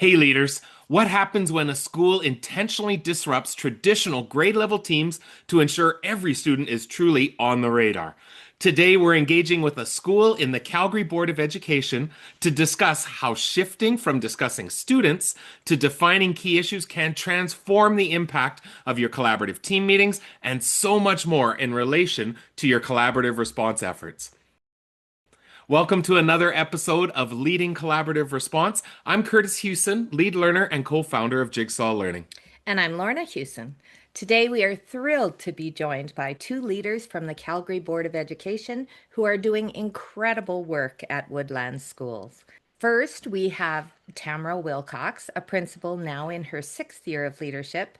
Hey leaders, what happens when a school intentionally disrupts traditional grade level teams to ensure every student is truly on the radar? Today, we're engaging with a school in the Calgary Board of Education to discuss how shifting from discussing students to defining key issues can transform the impact of your collaborative team meetings and so much more in relation to your collaborative response efforts. Welcome to another episode of Leading Collaborative Response. I'm Kurtis Hewson, lead learner and co-founder of Jigsaw Learning. And I'm Lorna Hewson. Today, we are thrilled to be joined by two leaders from the Calgary Board of Education who are doing incredible work at Woodlands Schools. First, we have Tamra Wilcox, a principal now in her sixth year of leadership.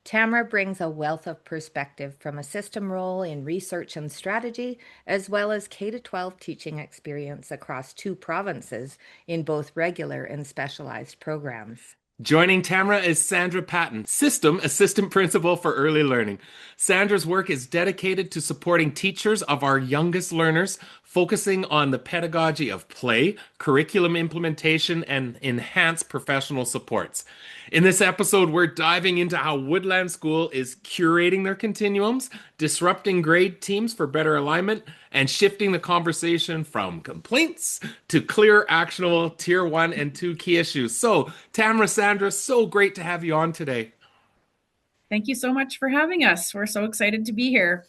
Tamra brings a wealth of perspective from a system role in research and strategy, as well as K-12 teaching experience across two provinces in both regular and specialized programs. Joining Tamra is Sandra Patton, System Assistant Principal for Early Learning. Sandra's work is dedicated to supporting teachers of our youngest learners, focusing on the pedagogy of play, curriculum implementation, and enhanced professional supports. In this episode, we're diving into how Woodland School is curating their continuums, disrupting grade teams for better alignment, and shifting the conversation from complaints to clear, actionable tier 1 and 2 key issues. So, Tamra, Sandra, so great to have you on today. Thank you so much for having us. We're so excited to be here.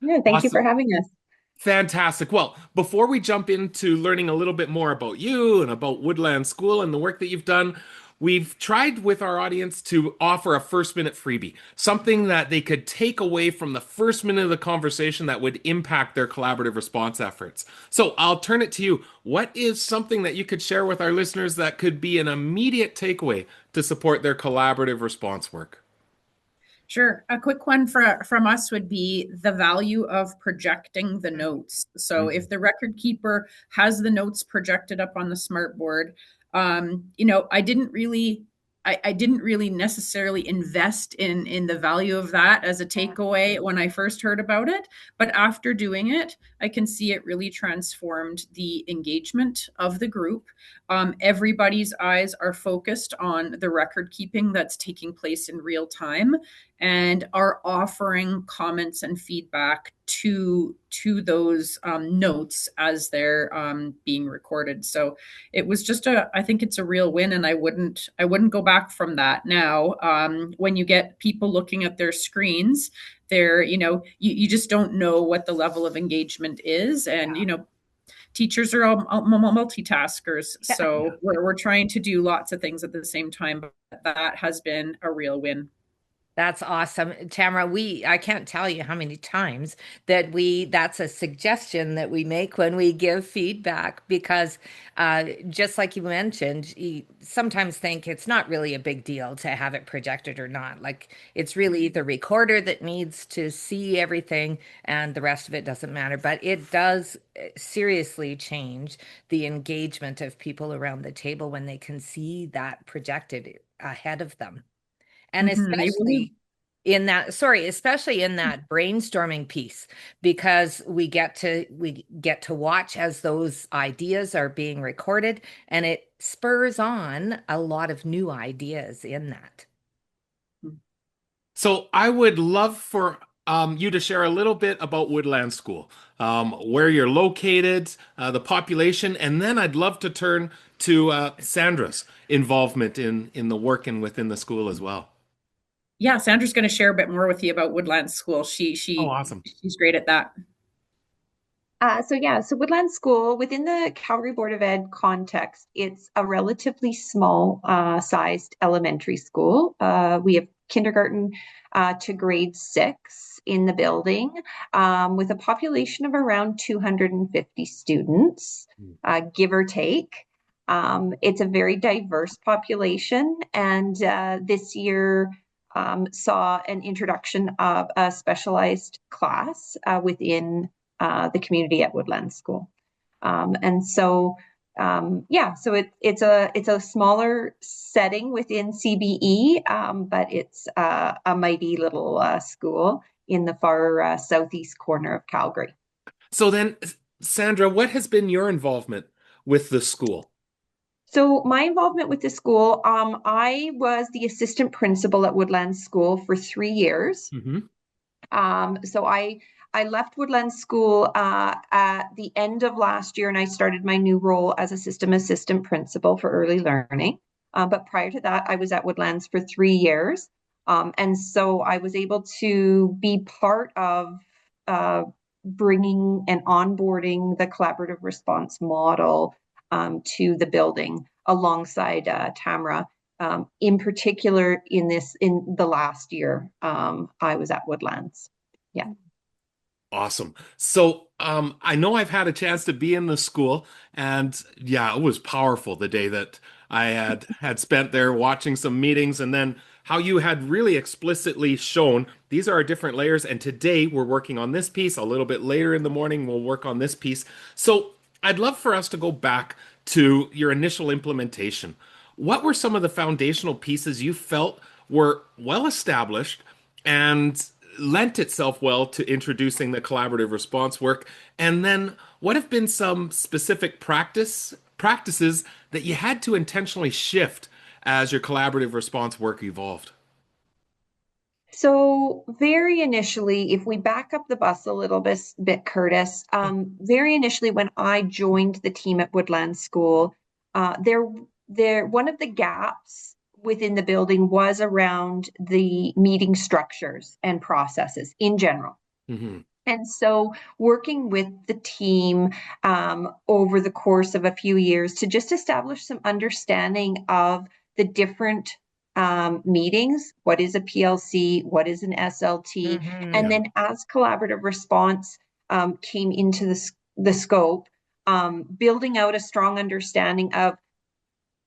Yeah, thank you for Awesome. having us. Fantastic. Well, before we jump into learning a little bit more about you and about Woodland School and the work that you've done, we've tried with our audience to offer a first minute freebie, something that they could take away from the first minute of the conversation that would impact their collaborative response efforts. So I'll turn it to you. What is something that you could share with our listeners that could be an immediate takeaway to support their collaborative response work? Sure. A quick one from us would be the value of projecting the notes. So if the record keeper has the notes projected up on the smart board, I didn't really necessarily invest in the value of that as a takeaway when I first heard about it. But after doing it, I can see it really transformed the engagement of the group. Everybody's eyes are focused on the record keeping that's taking place in real time and are offering comments and feedback to those notes as they're being recorded. So it was just I think it's a real win, and I wouldn't go back from that now. When you get people looking at their screens, you just don't know what the level of engagement is, and teachers are all multitaskers, so we're trying to do lots of things at the same time, but that has been a real win. That's awesome. Tamra, I can't tell you how many times that's a suggestion that we make when we give feedback because just like you mentioned, you sometimes think it's not really a big deal to have it projected or not. Like it's really the recorder that needs to see everything and the rest of it doesn't matter. But it does seriously change the engagement of people around the table when they can see that projected ahead of them. And especially in that brainstorming piece, because we get to watch as those ideas are being recorded, and it spurs on a lot of new ideas in that. So I would love for you to share a little bit about Woodland School, where you're located, the population, and then I'd love to turn to Sandra's involvement in the work and within the school as well. Yeah, Sandra's going to share a bit more with you about Woodlands School. Awesome. She's great at that. So Woodlands School, within the Calgary Board of Ed context, it's a relatively small sized elementary school. We have kindergarten to grade 6 in the building, with a population of around 250 students, give or take. It's a very diverse population, and this year saw an introduction of a specialized class within the community at Woodlands School. So it's a smaller setting within CBE, but it's a mighty little school in the far southeast corner of Calgary. So then, Sandra, what has been your involvement with the school? So my involvement with the school, I was the assistant principal at Woodlands School for 3 years. Mm-hmm. So I left Woodlands School at the end of last year, and I started my new role as a system assistant principal for early learning. But prior to that, I was at Woodlands for 3 years, and so I was able to be part of bringing and onboarding the collaborative response model to the building alongside Tamra. In particular, in the last year, I was at Woodlands. Yeah. Awesome. So, I know I've had a chance to be in the school, and yeah, it was powerful the day that I had spent there watching some meetings, and then how you had really explicitly shown these are our different layers, and today we're working on this piece. A little bit later in the morning, we'll work on this piece. So, I'd love for us to go back to your initial implementation. What were some of the foundational pieces you felt were well established and lent itself well to introducing the collaborative response work? And then what have been some specific practices that you had to intentionally shift as your collaborative response work evolved? So very initially, if we back up the bus a little bit, Kurtis, very initially when I joined the team at Woodlands School, one of the gaps within the building was around the meeting structures and processes in general. Hmm. And so working with the team over the course of a few years to just establish some understanding of the different meetings. What is a PLC? What is an SLT? And Yeah. then as collaborative response came into the scope, building out a strong understanding of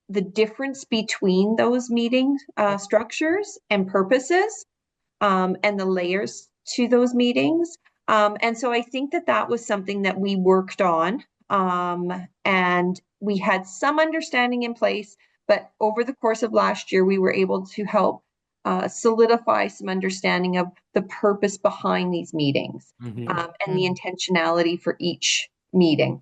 the difference between those meeting structures and purposes, and the layers to those meetings. And so I think that that was something that we worked on, and we had some understanding in place, but over the course of last year, we were able to help solidify some understanding of the purpose behind these meetings, Hmm. and the intentionality for each meeting.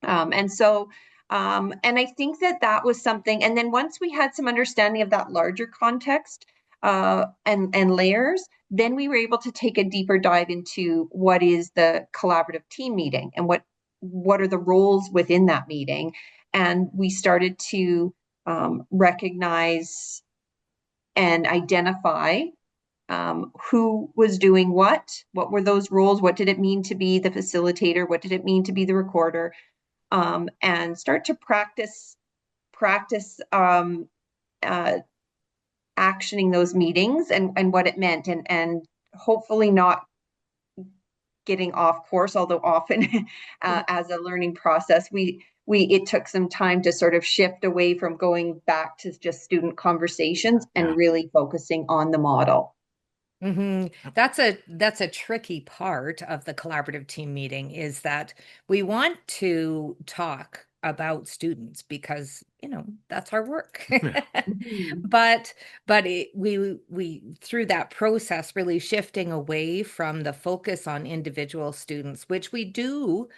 And so, and I think that that was something. And then once we had some understanding of that larger context and layers, then we were able to take a deeper dive into what is the collaborative team meeting and what are the roles within that meeting. And we started to recognize and identify who was doing what were those roles, what did it mean to be the facilitator, what did it mean to be the recorder, and start to practice actioning those meetings and what it meant, and hopefully not getting off course, although often as a learning process, we it took some time to sort of shift away from going back to just student conversations Yeah. and really focusing on the model. That's a tricky part of the collaborative team meeting is that we want to talk about students because, that's our work. Mhm. But we through that process really shifting away from the focus on individual students, which we do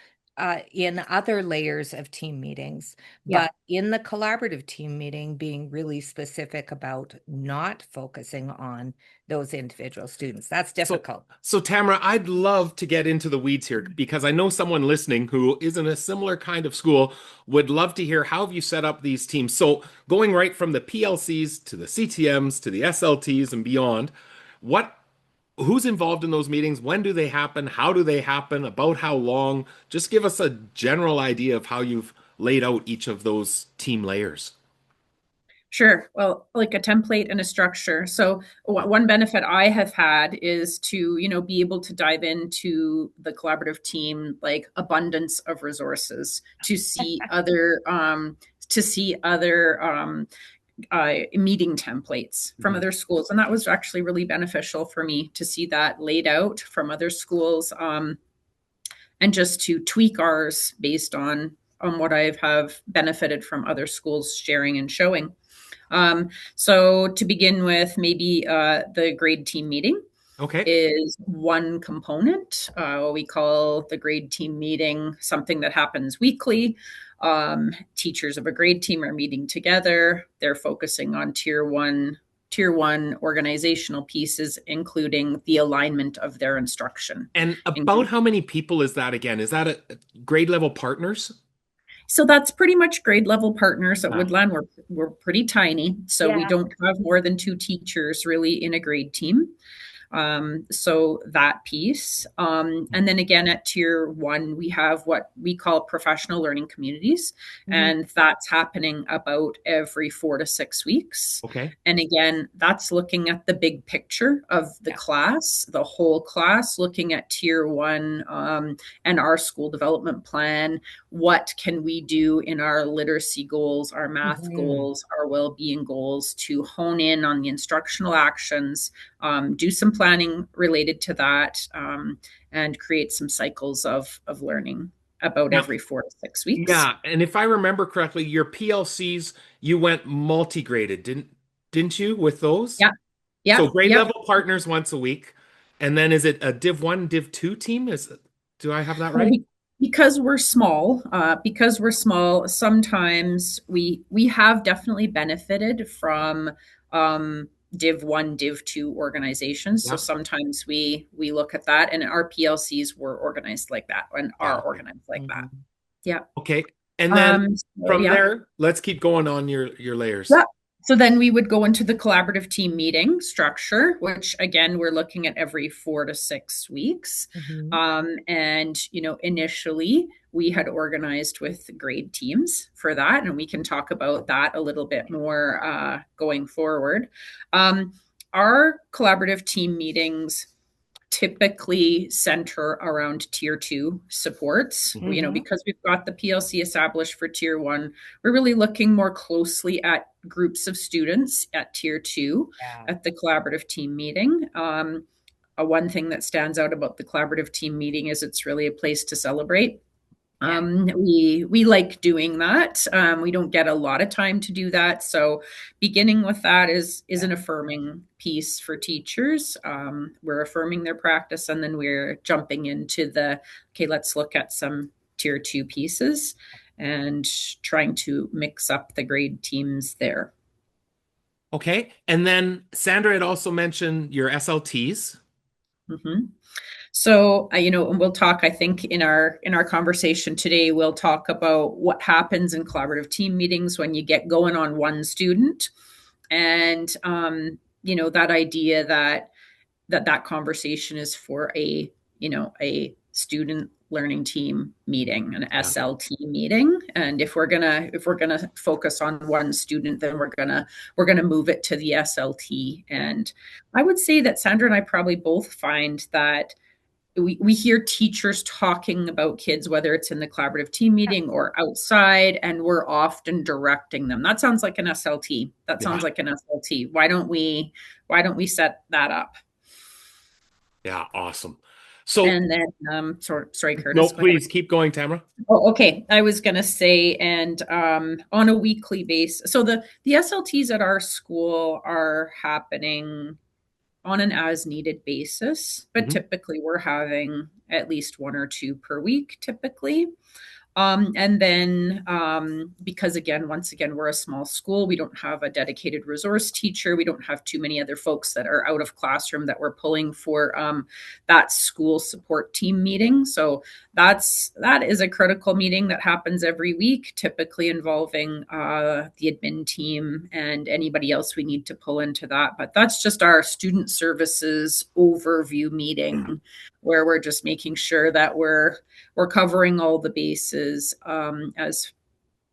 in other layers of team meetings, Yeah. but in the collaborative team meeting, being really specific about not focusing on those individual students. That's So, difficult. so Tamara, I'd love to get into the weeds here because I know someone listening who is in a similar kind of school would love to hear how have you set up these teams. So, going right from the PLCs to the CTMs to the SLTs and beyond, what who's involved in those meetings? When do they happen? How do they happen? About how long? Just give us a general idea of how you've laid out each of those team layers. Sure. Well, like a template and a structure. So one benefit I have had is to, be able to dive into the collaborative team, like abundance of resources to see other meeting templates from Mhm. other schools. And that was actually really beneficial for me to see that laid out from other schools, and just to tweak ours based on what I have benefited from other schools sharing and showing. So to begin with, maybe the grade team meeting Okay. is one component. We call the grade team meeting something that happens weekly. Teachers of a grade team are meeting together. They're focusing on tier one organizational pieces, including the alignment of their instruction. And about how many people is that again? Is that a grade level partners? So that's pretty much grade level partners at Wow. Woodland. We're pretty tiny, so we don't have more than 2 teachers really in a grade team. So that piece. And then again, at tier 1, we have what we call professional learning communities. And that's happening about every 4 to 6 weeks. Okay. And again, that's looking at the big picture of the class, the whole class, looking at tier 1 and our school development plan. What can we do in our literacy goals, our math goals, our well-being goals to hone in on the instructional actions, do some planning related to that, and create some cycles of learning about every 4 to 6 weeks. Yeah, and if I remember correctly, your PLCs, you went multi-graded, didn't you, with those? Yeah. So grade level partners once a week, and then is it a Div 1, Div 2 team? Do I have that right? Because we're small, sometimes we have definitely benefited from Div 1, Div 2 organizations. So sometimes we look at that, and our PLCs were organized like that and are organized like that. Yeah. Okay. And then from there, let's keep going on your layers. Yeah. So then we would go into the collaborative team meeting structure, which again, we're looking at every 4 to 6 weeks. And, initially we had organized with grade teams for that, and we can talk about that a little bit more going forward. Our collaborative team meetings typically center around tier 2 supports. Because we've got the PLC established for tier 1, we're really looking more closely at groups of students at tier 2 at the collaborative team meeting. One thing that stands out about the collaborative team meeting is it's really a place to celebrate. We like doing that. We don't get a lot of time to do that. So beginning with that is an affirming piece for teachers. We're affirming their practice, and then we're jumping into let's look at some tier 2 pieces and trying to mix up the grade teams there. Okay. And then Sandra had also mentioned your SLTs. So, and we'll talk, I think in our conversation today, we'll talk about what happens in collaborative team meetings when you get going on one student, and, that idea that conversation is for a student learning team meeting, an SLT meeting. And if we're gonna focus on one student, then we're gonna move it to the SLT. And I would say that Sandra and I probably both find that we hear teachers talking about kids, whether it's in the collaborative team meeting or outside, and we're often directing them. That sounds like an SLT. Sounds like an SLT. Why don't we set that up? Yeah, awesome. So, and then, sorry, Kurtis. No, please keep going, Tamra. Oh, okay. I was going to say, and on a weekly basis. So the SLTs at our school are happening on an as needed basis, but typically we're having at least 1 or 2 per week, typically. And then because once again, we're a small school, we don't have a dedicated resource teacher. We don't have too many other folks that are out of classroom that we're pulling for that school support team meeting. So that is a critical meeting that happens every week, typically involving the admin team and anybody else we need to pull into that. But that's just our student services overview meeting, where we're just making sure that we're covering all the bases,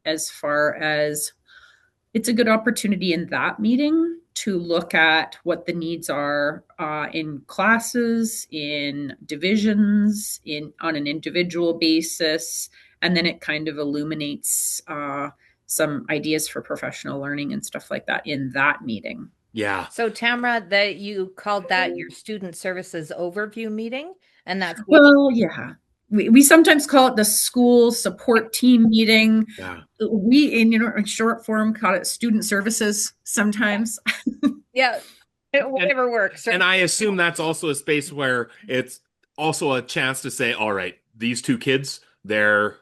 as far as it's a good opportunity in that meeting to look at what the needs are in classes, in divisions, on an individual basis, and then it kind of illuminates some ideas for professional learning and stuff like that in that meeting. Yeah. So Tamra, that you called that your student services overview meeting, and that's yeah. We sometimes call it the school support team meeting. Yeah. We in short form call it student services sometimes. Yeah. Whatever works. And I assume that's also a space where it's also a chance to say, all right, these 2 kids, they're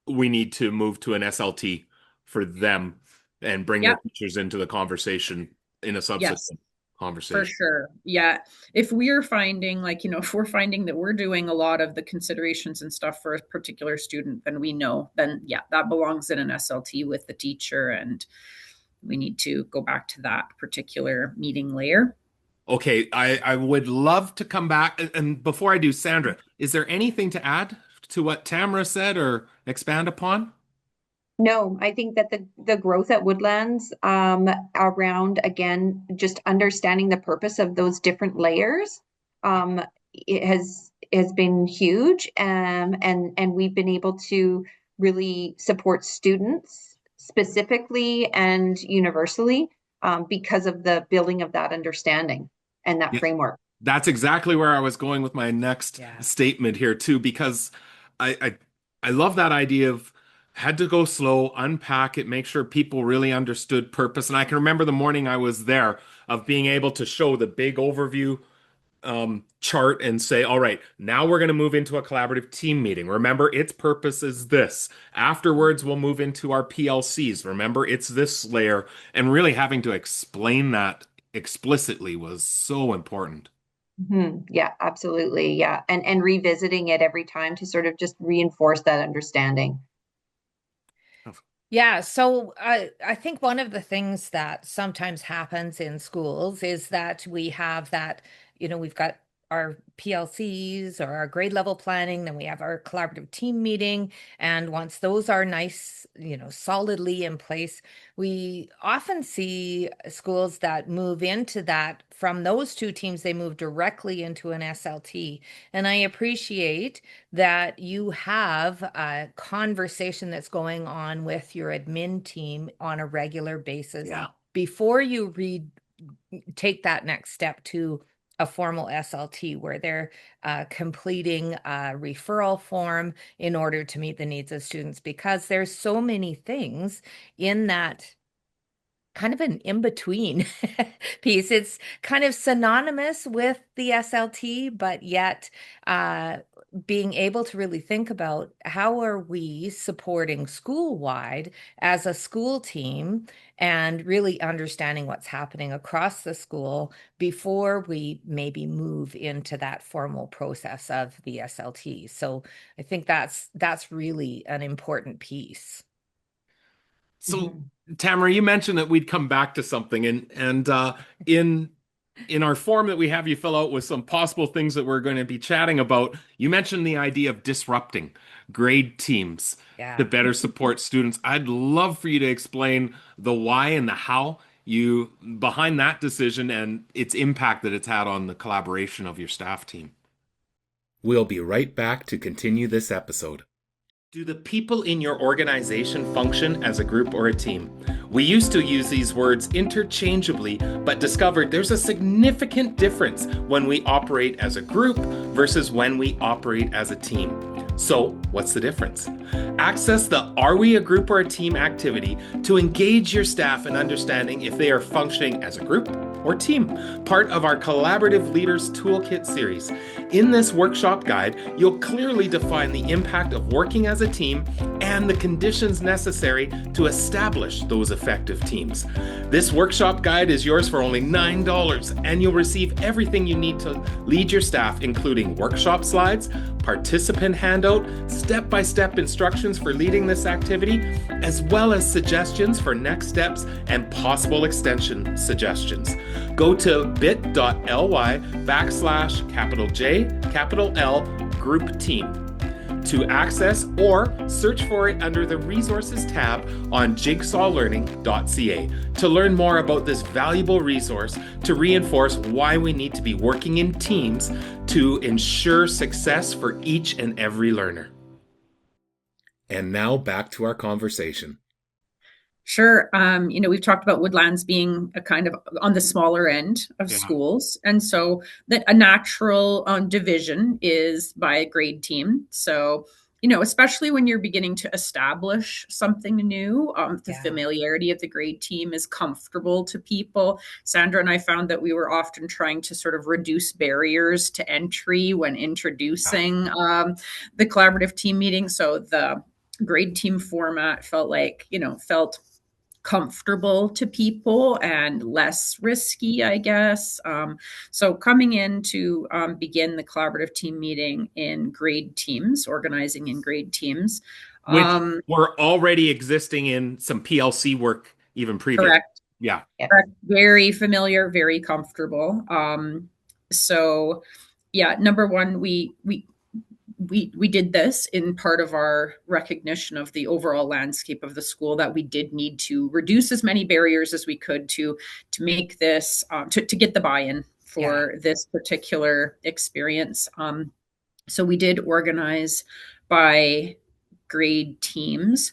we need to move to an SLT for them and bring their Yeah. teachers into the conversation in a Yes. subsequent For conversation. sure. Yeah. If we're finding if we're finding that we're doing a lot of the considerations and stuff for a particular student, then we know, then yeah, that belongs in an SLT with the teacher. And we need to go back to that particular meeting layer. Okay, I would love to come back. And before I do, Sandra, is there anything to add to what Tamra said or expand upon? No, I think that the growth at Woodlands around again just understanding the purpose of those different layers it has been huge, and we've been able to really support students specifically and universally because of the building of that understanding and that Yeah, framework. that's exactly where I was going with my next Yeah. statement here too, because I, I I love that idea of had to go slow, unpack it, make sure people really understood purpose. And I can remember the morning I was there of being able to show the big overview chart and say, all right, now we're going to move into a collaborative team meeting. Remember, its purpose is this. Afterwards, we'll move into our PLCs. Remember, it's this layer. And really having to explain that explicitly was so important. Yeah, absolutely. Yeah. And revisiting it every time to sort of just reinforce that understanding. Yeah, so I think one of the things that sometimes happens in schools is that we have that, we've got our PLCs or our grade level planning, then we have our collaborative team meeting. And once those are nice, solidly in place, we often see schools that move into that from those two teams, they move directly into an SLT. And I appreciate that you have a conversation that's going on with your admin team on a regular basis Yeah. before you take that next step to a formal SLT where they're completing a referral form in order to meet the needs of students, because there's so many things in that kind of an in-between piece. It's kind of synonymous with the SLT, but yet being able to really think about how are we supporting school-wide as a school team and really understanding what's happening across the school before we maybe move into that formal process of the SLT. So I think that's really an important piece. So, Mhm. Tamara, you mentioned that we'd come back to something, and in our form that we have you fill out with some possible things that we're going to be chatting about, you mentioned the idea of disrupting grade teams to Yeah. better support students. I'd love for you to explain the why and the how you behind that decision and its impact that it's had on the collaboration of your staff team. We'll be right back to continue this episode. Do the people in your organization function as a group or a team? We used to use these words interchangeably, but discovered there's a significant difference when we operate as a group versus when we operate as a team. So, what's the difference? Access the Are We a Group or a Team activity to engage your staff in understanding if they are functioning as a group or team, part of our Collaborative Leaders Toolkit series. In this workshop guide, you'll clearly define the impact of working as a team and the conditions necessary to establish those effective teams. This workshop guide is yours for only $9, and you'll receive everything you need to lead your staff, including workshop slides, participant handout, step-by-step instructions for leading this activity, as well as suggestions for next steps and possible extension suggestions. Go to bit.ly/J group team to access, or search for it under the resources tab on jigsawlearning.ca to learn more about this valuable resource to reinforce why we need to be working in teams to ensure success for each and every learner. And now back to our conversation. Sure. We've talked about Woodlands being a kind of on the smaller end of schools. And so that a natural division is by a grade team. So, especially when you're beginning to establish something new, the familiarity of the grade team is comfortable to people. Sandra and I found that we were often trying to sort of reduce barriers to entry when introducing the collaborative team meeting. So grade team format felt comfortable to people and less risky, I guess. So coming in to begin the collaborative team meeting in grade teams, organizing in grade teams. Which were already existing in some PLC work even previous. Correct. Yeah. Correct. Very familiar, very comfortable. So yeah, number one, we did this in part of our recognition of the overall landscape of the school, that we did need to reduce as many barriers as we could to make this to get the buy-in for this particular experience. So we did organize by grade teams.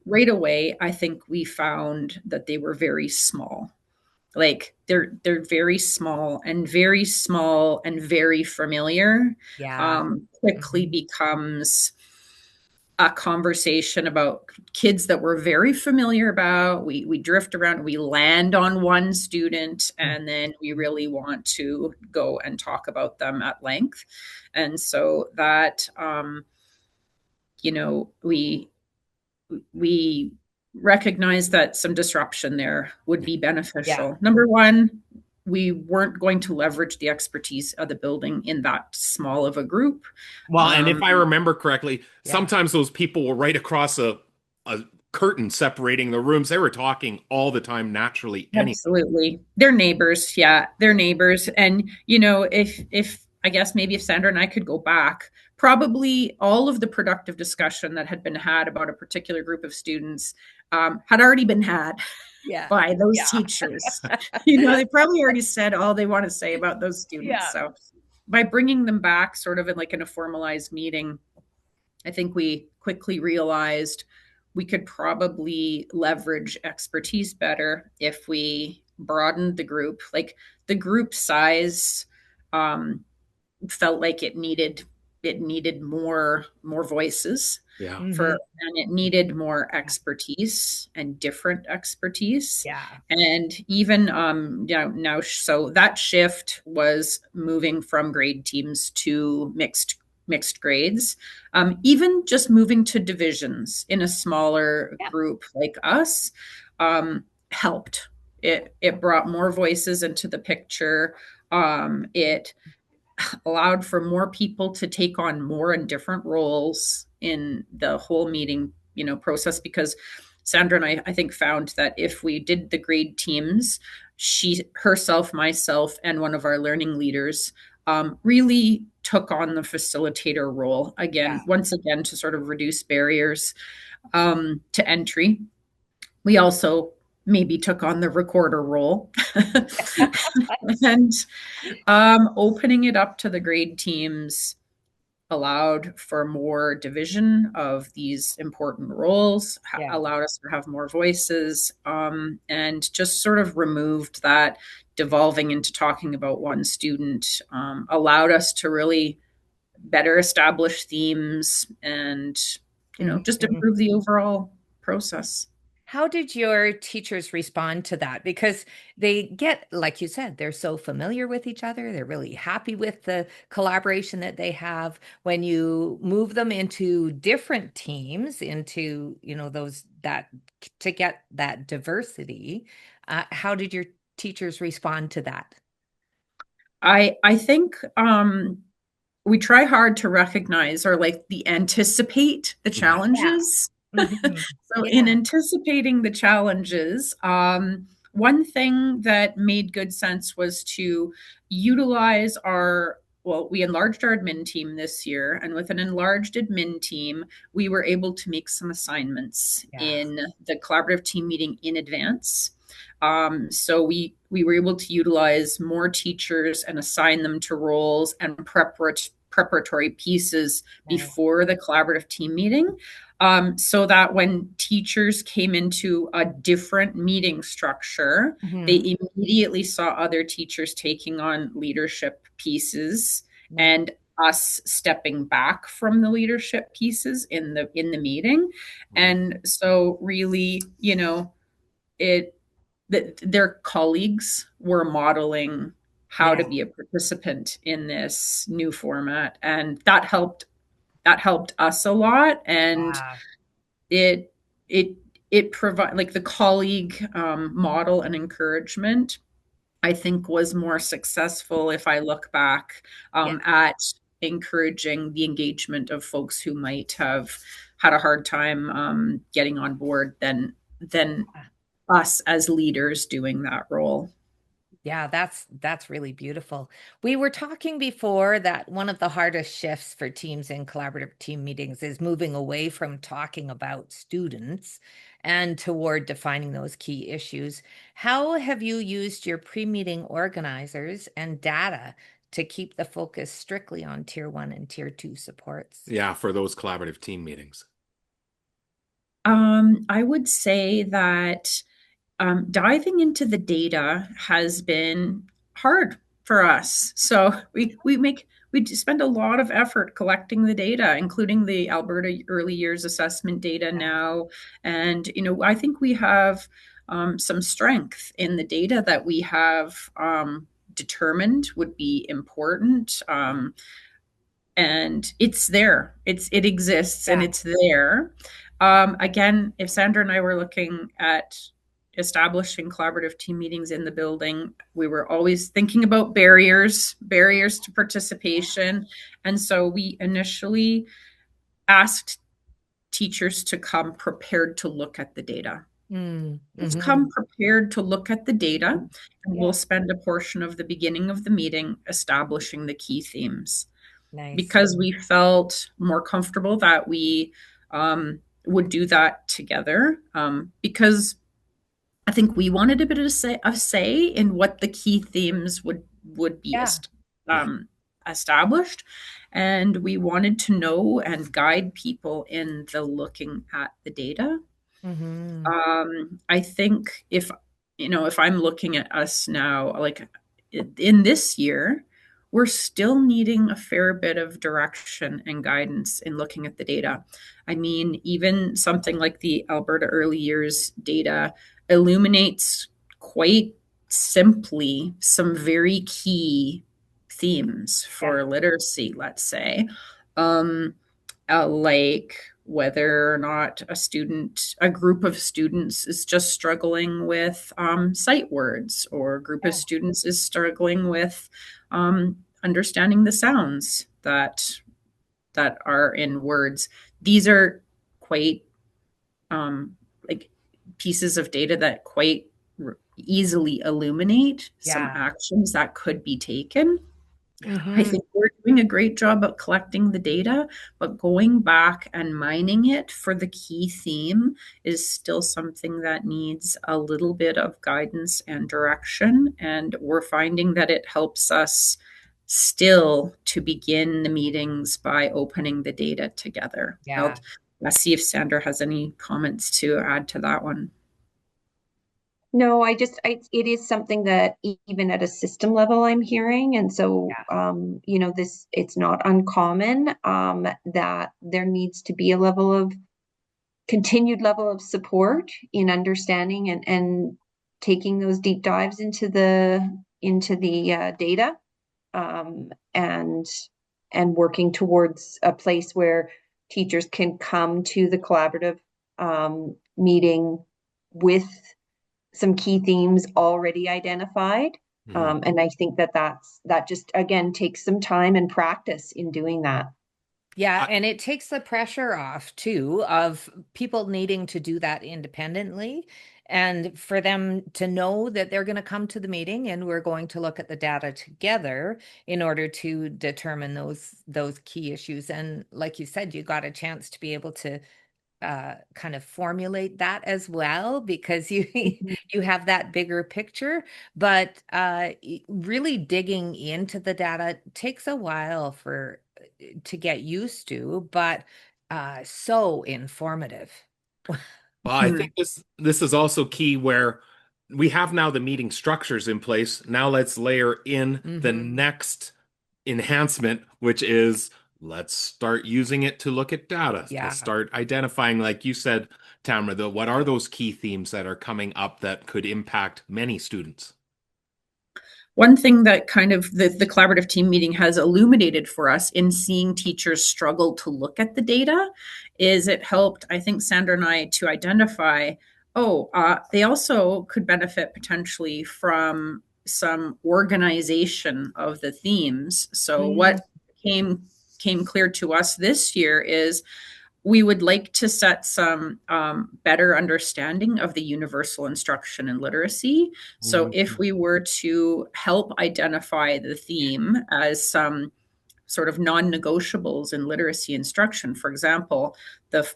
Right away, I think we found that they were very small. Like they're very small and very familiar. Quickly becomes a conversation about kids that we're very familiar about. We drift around, we land on one student, and then we really want to go and talk about them at length. And so that we recognize that some disruption there would be beneficial. Yeah. Number one, we weren't going to leverage the expertise of the building in that small of a group. Well, and if I remember correctly, sometimes those people were right across a curtain separating the rooms. They were talking all the time naturally. Absolutely. They're neighbors. Yeah, they're neighbors. And, if I guess maybe if Sandra and I could go back, probably all of the productive discussion that had been had about a particular group of students had already been had by those teachers. They probably already said all they want to say about those students. So by bringing them back sort of in a formalized meeting, I think we quickly realized we could probably leverage expertise better if we broadened the group. Like the group size felt like it needed more voices and it needed more expertise and different expertise. And even now, so that shift was moving from grade teams to mixed grades, even just moving to divisions in a smaller group like us helped. It brought more voices into the picture. It allowed for more people to take on more and different roles in the whole meeting, process, because Sandra and I think found that if we did the grade teams, she herself, myself, and one of our learning leaders really took on the facilitator role once again, to sort of reduce barriers to entry. We also maybe took on the recorder role and opening it up to the grade teams allowed for more division of these important roles, allowed us to have more voices, and just sort of removed that devolving into talking about one student, allowed us to really better establish themes and, just improve the overall process. How did your teachers respond to that? Because they get, like you said, they're so familiar with each other. They're really happy with the collaboration that they have. When you move them into different teams, into, to get that diversity, how did your teachers respond to that? I think we try hard to recognize or anticipate the challenges. So in anticipating the challenges, one thing that made good sense was to utilize we enlarged our admin team this year, and with an enlarged admin team, we were able to make some assignments in the collaborative team meeting in advance. So we were able to utilize more teachers and assign them to roles and preparatory pieces before the collaborative team meeting. So that when teachers came into a different meeting structure, they immediately saw other teachers taking on leadership pieces and us stepping back from the leadership pieces in the meeting. And so really, their colleagues were modeling how to be a participant in this new format. And that helped that helped us a lot, and Yeah. it it it provide like the colleague model and encouragement, I think, was more successful if I look back Yeah. at encouraging the engagement of folks who might have had a hard time getting on board than us as leaders doing that role. Yeah, that's really beautiful. We were talking before that one of the hardest shifts for teams in collaborative team meetings is moving away from talking about students and toward defining those key issues. How have you used your pre-meeting organizers and data to keep the focus strictly on tier 1 and tier 2 supports? Yeah, for those collaborative team meetings. I would say that diving into the data has been hard for us. So we spend a lot of effort collecting the data, including the Alberta Early Years Assessment data Yeah. now. And I think we have some strength in the data that we have determined would be important. And it's there. It exists and Yeah. it's there. Again, if Sandra and I were looking at establishing collaborative team meetings in the building, we were always thinking about barriers to participation. And so we initially asked teachers to come prepared to look at the data. Just come prepared to look at the data, and Yeah. we'll spend a portion of the beginning of the meeting establishing the key themes, Nice. because we felt more comfortable that we would do that together, because I think we wanted a bit of a say in what the key themes would be Yeah. Yeah. Established, and we wanted to know and guide people in the looking at the data. Mm-hmm. I think if I'm looking at us now, like in this year, we're still needing a fair bit of direction and guidance in looking at the data. I mean, even something like the Alberta Early Years data illuminates quite simply some very key themes Yeah. for literacy, let's say. Like whether or not a group of students is just struggling with sight words, or a group of Yeah. students is struggling with understanding the sounds that are in words. These are quite like pieces of data that quite easily illuminate some Yeah. actions that could be taken. I Mm-hmm. think we're doing a great job at collecting the data, but going back and mining it for the key theme is still something that needs a little bit of guidance and direction. And we're finding that it helps us still to begin the meetings by opening the data together. Yeah. Let's see if Sandra has any comments to add to that one. No, it is something that even at a system level I'm hearing. And so, it's not uncommon, that there needs to be a continued level of support in understanding and taking those deep dives into the data, and working towards a place where teachers can come to the collaborative meeting with some key themes already identified. Mhm. And I think that just again takes some time and practice in doing that. Yeah, I, and it takes the pressure off too of people needing to do that independently, and for them to know that they're going to come to the meeting and we're going to look at the data together in order to determine those key issues. And like you said, you got a chance to be able to kind of formulate that as well, because you Mhm. you have that bigger picture. But really digging into the data takes a while for to get used to, but so informative. well, I think this is also key where we have now the meeting structures in place. Now let's layer in the Hmm. next enhancement, which is let's start using it to look at data, to Yeah. start identifying, like you said, Tamra, what are those key themes that are coming up that could impact many students? One thing that kind of the collaborative team meeting has illuminated for us in seeing teachers struggle to look at the data is it helped, I think, Sandra and I to identify, they also could benefit potentially from some organization of the themes. So what came clear to us this year is we would like to set some better understanding of the universal instruction and literacy. So if we were to help identify the theme as some sort of non-negotiables in literacy instruction, for example, that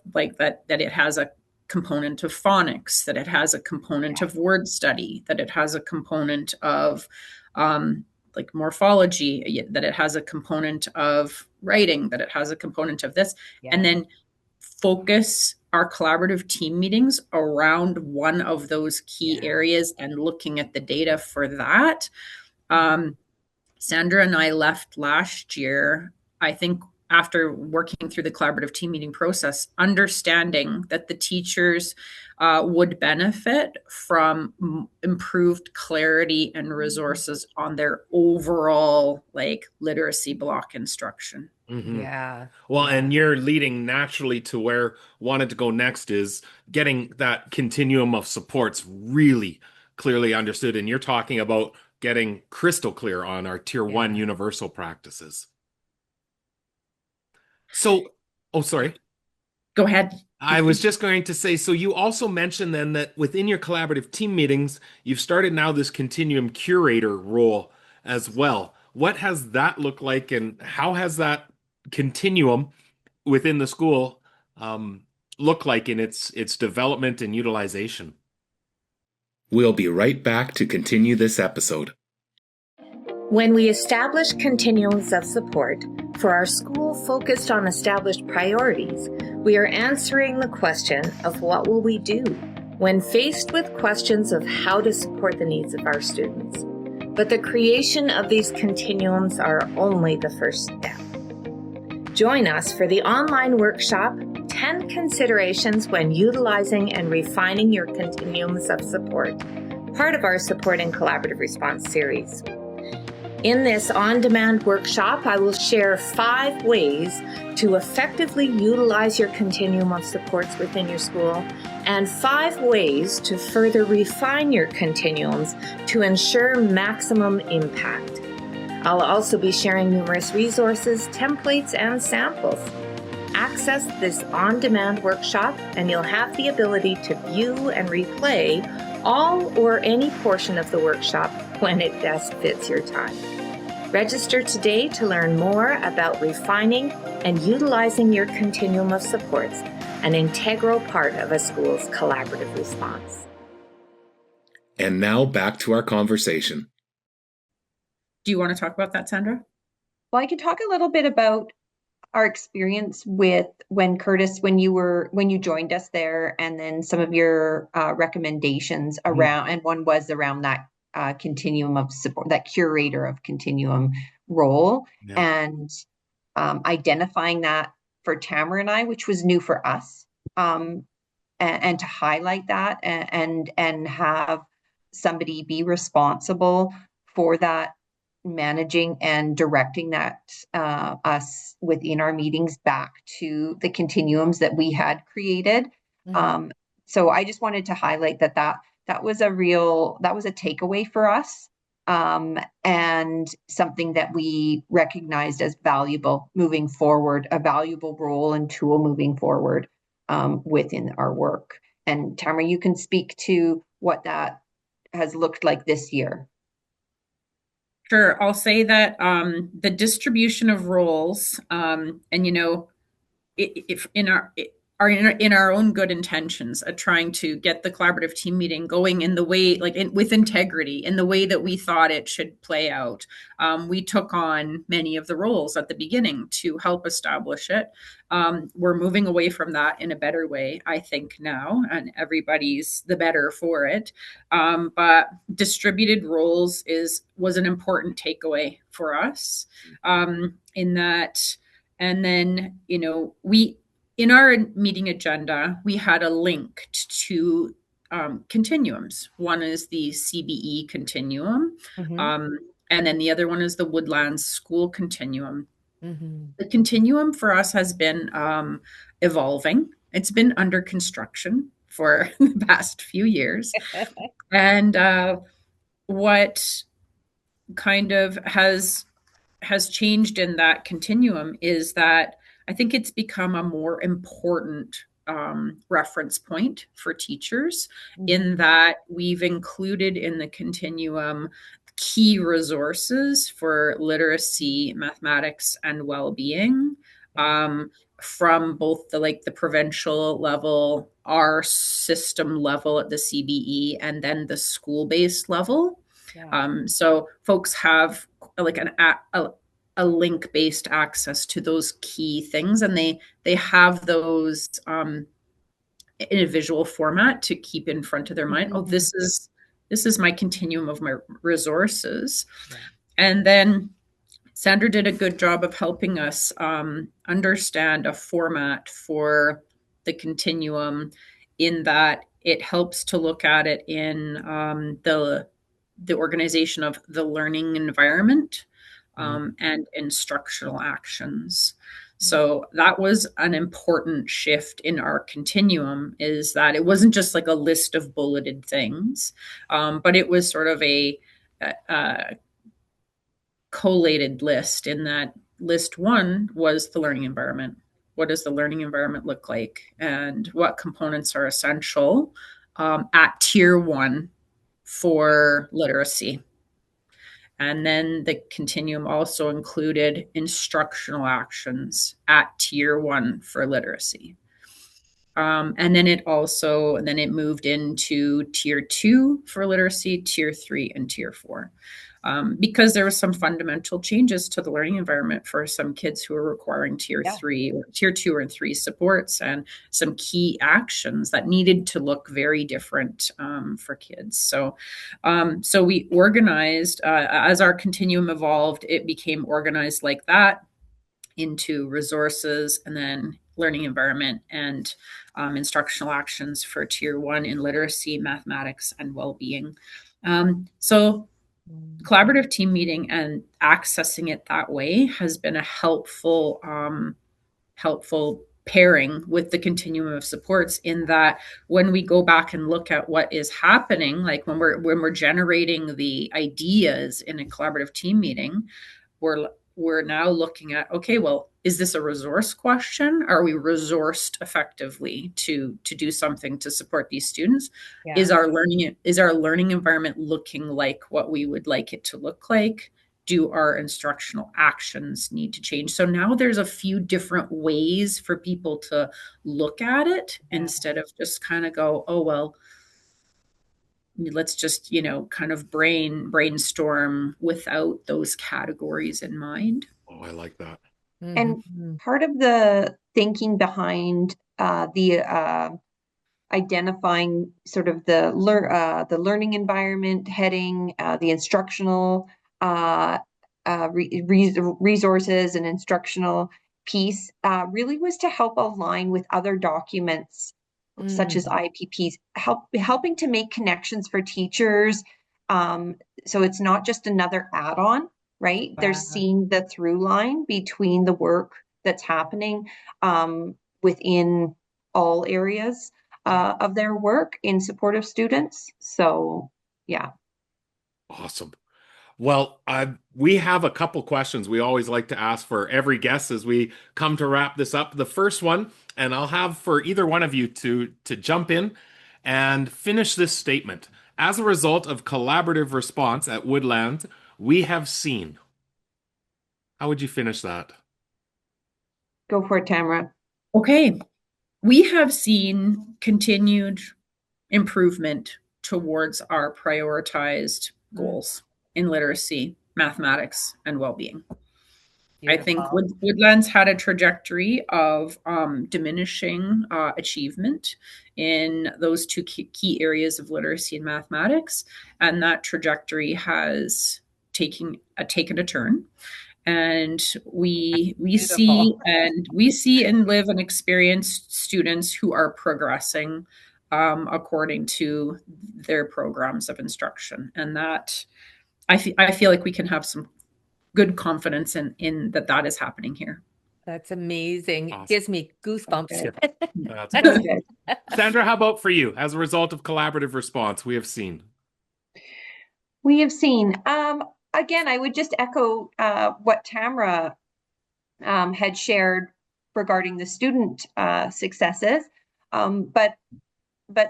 it has a component of phonics, that it has a component of word study, that it has a component of like morphology, that it has a component of writing, that it has a component of this, and then focus our collaborative team meetings around one of those key areas and looking at the data for that. Sandra and I left last year, I think, after working through the collaborative team meeting process, understanding that the teachers would benefit from improved clarity and resources on their overall literacy block instruction. Yeah. Well, and you're leading naturally to where wanted to go next is getting that continuum of supports really clearly understood. And you're talking about getting crystal clear on our tier 1 universal practices. So, sorry. Go ahead. I was just going to say, so you also mentioned then that within your collaborative team meetings, you've started now this continuum curator role as well. What has that looked like, and how has that continuum within the school look like in its development and utilization? We'll be right back to continue this episode. When we establish continuums of support for our school focused on established priorities, we are answering the question of what will we do when faced with questions of how to support the needs of our students. But the creation of these continuums are only the first step. Join us for the online workshop, 10 Considerations When Utilizing and Refining Your Continuums of Support, part of our Support and Collaborative Response series. In this on-demand workshop, I will share 5 ways to effectively utilize your continuum of supports within your school and 5 ways to further refine your continuums to ensure maximum impact. I'll also be sharing numerous resources, templates, and samples. Access this on-demand workshop and you'll have the ability to view and replay all or any portion of the workshop when it best fits your time. Register today to learn more about refining and utilizing your continuum of supports, an integral part of a school's collaborative response. And now back to our conversation. Do you want to talk about that, Sandra? Well, I could talk a little bit about our experience with when you joined us there, and then some of your recommendations around, and one was around that continuum of support, that curator of continuum role, and identifying that for Tamra and I, which was new for us, and to highlight that and have somebody be responsible for that, managing and directing that us within our meetings back to the continuums that we had created. So I just wanted to highlight that was a takeaway for us, and something that we recognized as valuable moving forward, a valuable role and tool moving forward within our work. And Tamra, you can speak to what that has looked like this year. Sure. I'll say that the distribution of roles, and if in our own good intentions at trying to get the collaborative team meeting going in the way, with integrity, in the way that we thought it should play out, we took on many of the roles at the beginning to help establish it. We're moving away from that in a better way, I think, now, and everybody's the better for it. But distributed roles was an important takeaway for us, in that. And then, in our meeting agenda, we had a link to continuums. One is the CBE continuum, Mm-hmm. and then the other one is the Woodlands School continuum. Mm-hmm. The continuum for us has been evolving. It's been under construction for the past few years. And what kind of has changed in that continuum is that I think it's become a more important reference point for teachers, in that we've included in the continuum key resources for literacy, mathematics, and well-being, from both the provincial level, our system level at the CBE, and then the school-based level. Yeah. So folks have like a link-based access to those key things, and they have those in a visual format to keep in front of their mind. Oh, this is my continuum of my resources. Yeah. And then Sandra did a good job of helping us understand a format for the continuum, in that it helps to look at it in the organization of the learning environment and instructional actions. So that was an important shift in our continuum, is that it wasn't just like a list of bulleted things, but it was sort of a collated list, in that list one was the learning environment. What does the learning environment look like, and what components are essential at tier one for literacy? And then the continuum also included instructional actions at tier one for literacy. And then it moved into tier two for literacy, tier three, and tier four. Because there was some fundamental changes to the learning environment for some kids who are requiring tier three or tier two and three supports, and some key actions that needed to look very different for kids. So we organized, as our continuum evolved, it became organized like that into resources, and then learning environment, and instructional actions for tier one in literacy, mathematics, and well-being. So collaborative team meeting and accessing it that way has been a helpful pairing with the continuum of supports, in that when we go back and look at what is happening, like when we're generating the ideas in a collaborative team meeting, we're now looking at, okay, well, is this a resource question? Are we resourced effectively to do something to support these students? Yeah. Is our learning environment looking like what we would like it to look like? Do our instructional actions need to change? So now there's a few different ways for people to look at it, instead of just kind of go, oh, well, let's just, kind of brainstorm without those categories in mind. Oh, I like that. And part of the thinking behind the identifying sort of the learning environment heading, the instructional resources and instructional piece really was to help align with other documents such as IPPs, helping to make connections for teachers. So it's not just another add-on, right? They're seeing the through line between the work that's happening within all areas of their work in support of students. So, yeah. Awesome. Well, we have a couple questions we always like to ask for every guest as we come to wrap this up. The first one, and I'll have for either one of you to jump in and finish this statement. As a result of collaborative response at Woodland, we have seen. How would you finish that? Go for it, Tamra. Okay. We have seen continued improvement towards our prioritized goals in literacy, mathematics, and well-being. Beautiful. I think Woodlands had a trajectory of diminishing achievement in those two key areas of literacy and mathematics, and that trajectory has taken a turn. And we see and live and experience students who are progressing according to their programs of instruction. And that I feel like we can have some good confidence in that is happening here. That's amazing. Awesome. It gives me goosebumps. That's So awesome. good. Sandra, how about for you? As a result of collaborative response, we have seen. We have seen. Again, I would just echo what Tamra had shared regarding the student successes. But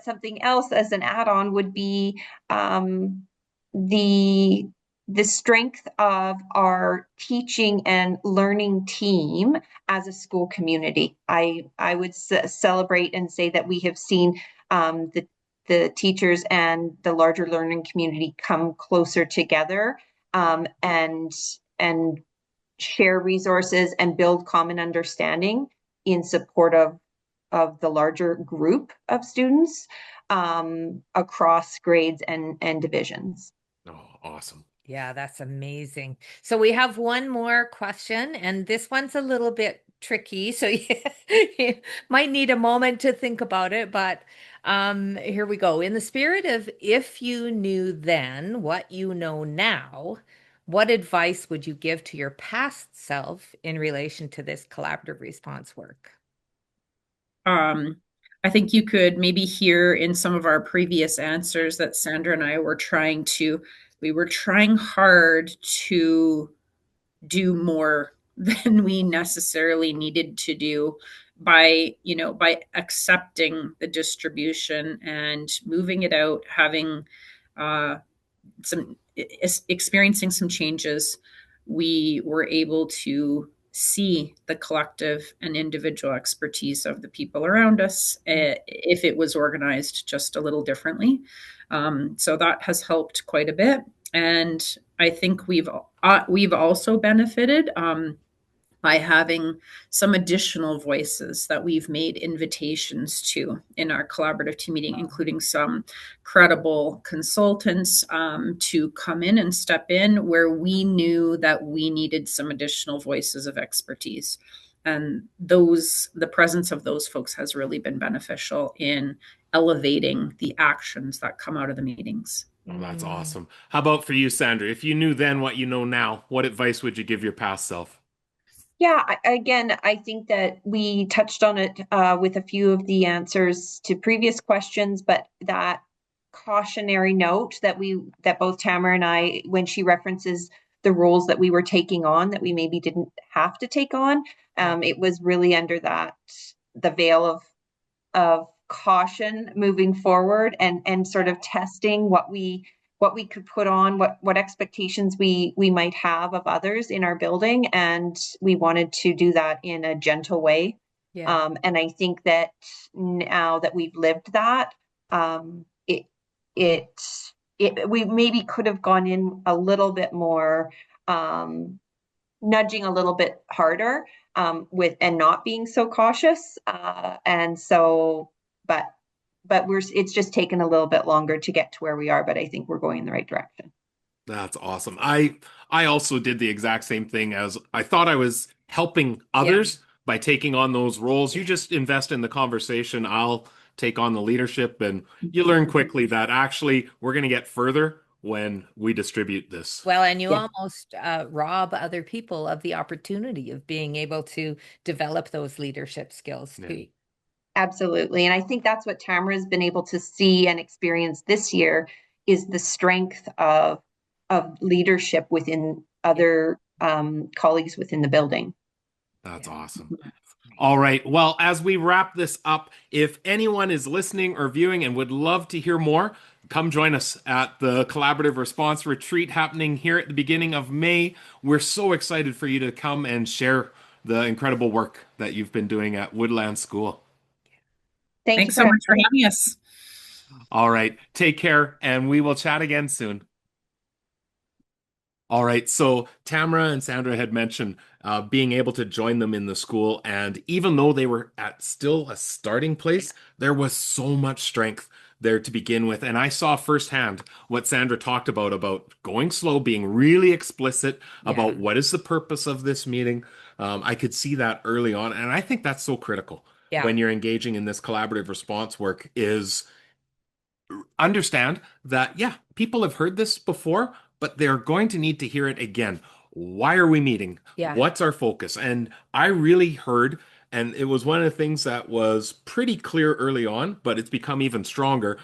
something else as an add-on would be the strength of our teaching and learning team as a school community. I would celebrate and say that we have seen the teachers and the larger learning community come closer together and share resources and build common understanding in support of the larger group of students across grades and divisions. Oh, awesome. Yeah, that's amazing. So we have one more question, and this one's a little bit tricky, so you might need a moment to think about it, but here we go. In the spirit of if you knew then what you know now, what advice would you give to your past self in relation to this collaborative response work? I think you could maybe hear in some of our previous answers that Sandra and I were we were trying hard to do more than we necessarily needed to do by accepting the distribution and moving it out, having experiencing some changes. We were able to see the collective and individual expertise of the people around us if it was organized just a little differently. So that has helped quite a bit. And I think we've also benefited by having some additional voices that we've made invitations to in our collaborative team meeting, including some credible consultants to come in and step in where we knew that we needed some additional voices of expertise. And the presence of those folks has really been beneficial in elevating the actions that come out of the meetings. Oh, that's awesome. How about for you, Sandra? If you knew then what you know now, what advice would you give your past self? Yeah, I think that we touched on it with a few of the answers to previous questions, but that cautionary note that both Tamara and I, when she references the roles that we were taking on that we maybe didn't have to take on, it was really under the veil of caution moving forward and sort of testing what we could put on, what expectations we might have of others in our building, and we wanted to do that in a gentle way. Yeah. And I think that now that we've lived that, we maybe could have gone in a little bit more, nudging a little bit harder with and not being so cautious. And so, but it's just taken a little bit longer to get to where we are, but I think we're going in the right direction. That's awesome. I also did the exact same thing as I thought I was helping others by taking on those roles. You just invest in the conversation. I'll take on the leadership, and you learn quickly that actually we're going to get further when we distribute this. Well, and you almost rob other people of the opportunity of being able to develop those leadership skills too. Absolutely. And I think that's what Tamra has been able to see and experience this year is the strength of leadership within other colleagues within the building. That's awesome. All right. Well, as we wrap this up, if anyone is listening or viewing and would love to hear more, come join us at the Collaborative Response Retreat happening here at the beginning of May. We're so excited for you to come and share the incredible work that you've been doing at Woodlands School. Thanks so much for having us. All right. Take care, and we will chat again soon. All right. So Tamra and Sandra had mentioned being able to join them in the school. And even though they were at still a starting place, there was so much strength there to begin with. And I saw firsthand what Sandra talked about going slow, being really explicit about what is the purpose of this meeting. I could see that early on. And I think that's so critical. Yeah. when you're engaging in this collaborative response work is understand that, yeah, people have heard this before, but they're going to need to hear it again. Why are we meeting? Yeah. What's our focus? And I really heard, and it was one of the things that was pretty clear early on, but it's become even stronger.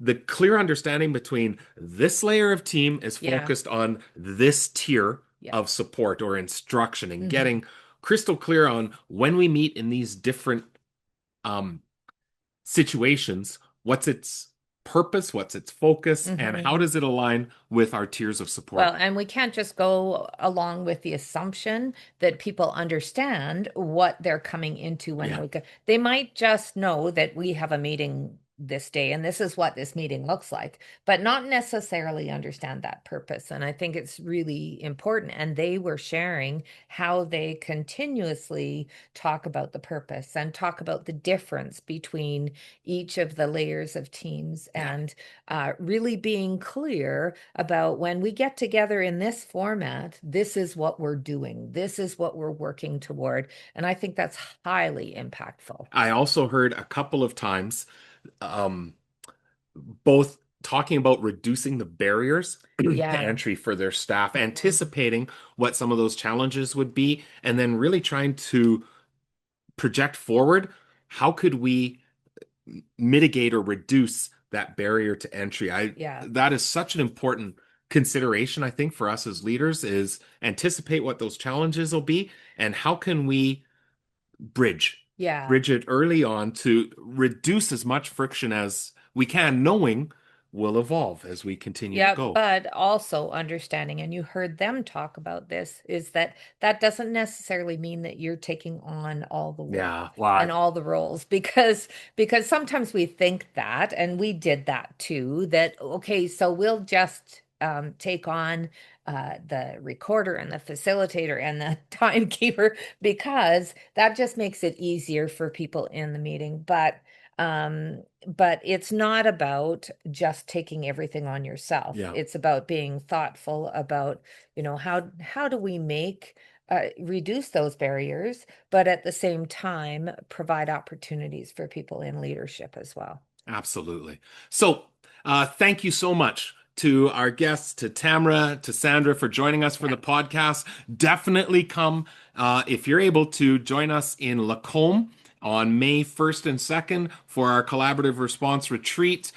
The clear understanding between this layer of team is Yeah. focused on this tier Yeah. of support or instruction, and Mhm. getting crystal clear on when we meet in these different situations, what's its purpose, what's its focus, and Mhm. how does it align with our tiers of support? Well, and we can't just go along with the assumption that people understand what they're coming into when Yeah. we go. They might just know that we have a meeting this day and this is what this meeting looks like, but not necessarily understand that purpose. And I think it's really important. And they were sharing how they continuously talk about the purpose and talk about the difference between each of the layers of teams, Yeah. and really being clear about when we get together in this format, this is what we're doing, this is what we're working toward. And I think that's highly impactful. I also heard a couple of times both talking about reducing the barriers to Yeah. entry for their staff, Mhm. anticipating what some of those challenges would be, and then really trying to project forward how could we mitigate or reduce that barrier to entry. Yeah. That is such an important consideration, I think, for us as leaders, is anticipate what those challenges will be and how can we bridge Yeah. it early on to reduce as much friction as we can, knowing we'll evolve as we continue to Yeah, go. but also understanding, and you heard them talk about this, is that that doesn't necessarily mean that you're taking on all the work Yeah, and all the roles, because sometimes we think that, and we did that too, that okay, so we'll just take on the recorder and the facilitator and the timekeeper because that just makes it easier for people in the meeting. But it's not about just taking everything on yourself. Yeah. It's about being thoughtful about, how do we make reduce those barriers, but at the same time provide opportunities for people in leadership as well. Absolutely. So, thank you so much to our guests, to Tamra, to Sandra, for joining us for the podcast. Definitely come, if you're able to, join us in Lacombe on May 1st and 2nd for our collaborative response retreat.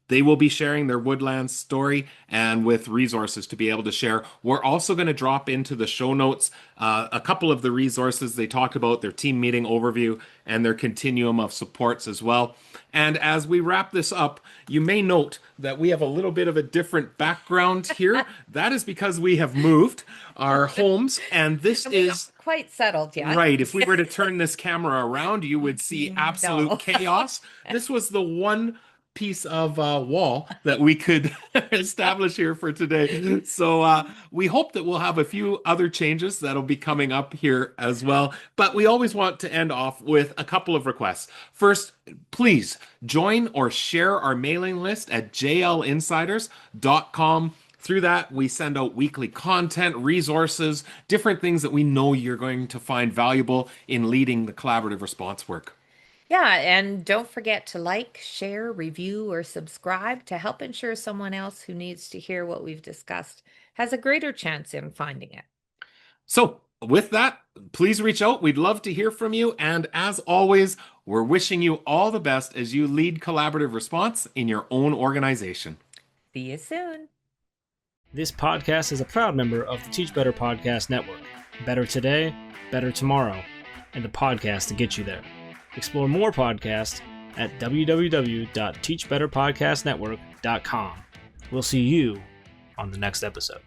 They will be sharing their Woodlands story and with resources to be able to share. We're also going to drop into the show notes a couple of the resources they talked about, their team meeting overview and their continuum of supports as well. And as we wrap this up, you may note that we have a little bit of a different background here. That is because we have moved our homes, and this And we're not is quite settled yet. right. If we were to turn this camera around, you would see absolute No. chaos. This was the one piece of wall that we could establish here for today. So we hope that we'll have a few other changes that'll be coming up here as well. But we always want to end off with a couple of requests. First, please join or share our mailing list at jlinsiders.com. Through that, we send out weekly content, resources, different things that we know you're going to find valuable in leading the collaborative response work. Yeah, and don't forget to like, share, review, or subscribe to help ensure someone else who needs to hear what we've discussed has a greater chance in finding it. So, with that, please reach out. We'd love to hear from you. And as always, we're wishing you all the best as you lead collaborative response in your own organization. See you soon. This podcast is a proud member of the Teach Better Podcast Network. Better today, better tomorrow, and the podcast to get you there. Explore more podcasts at www.teachbetterpodcastnetwork.com. We'll see you on the next episode.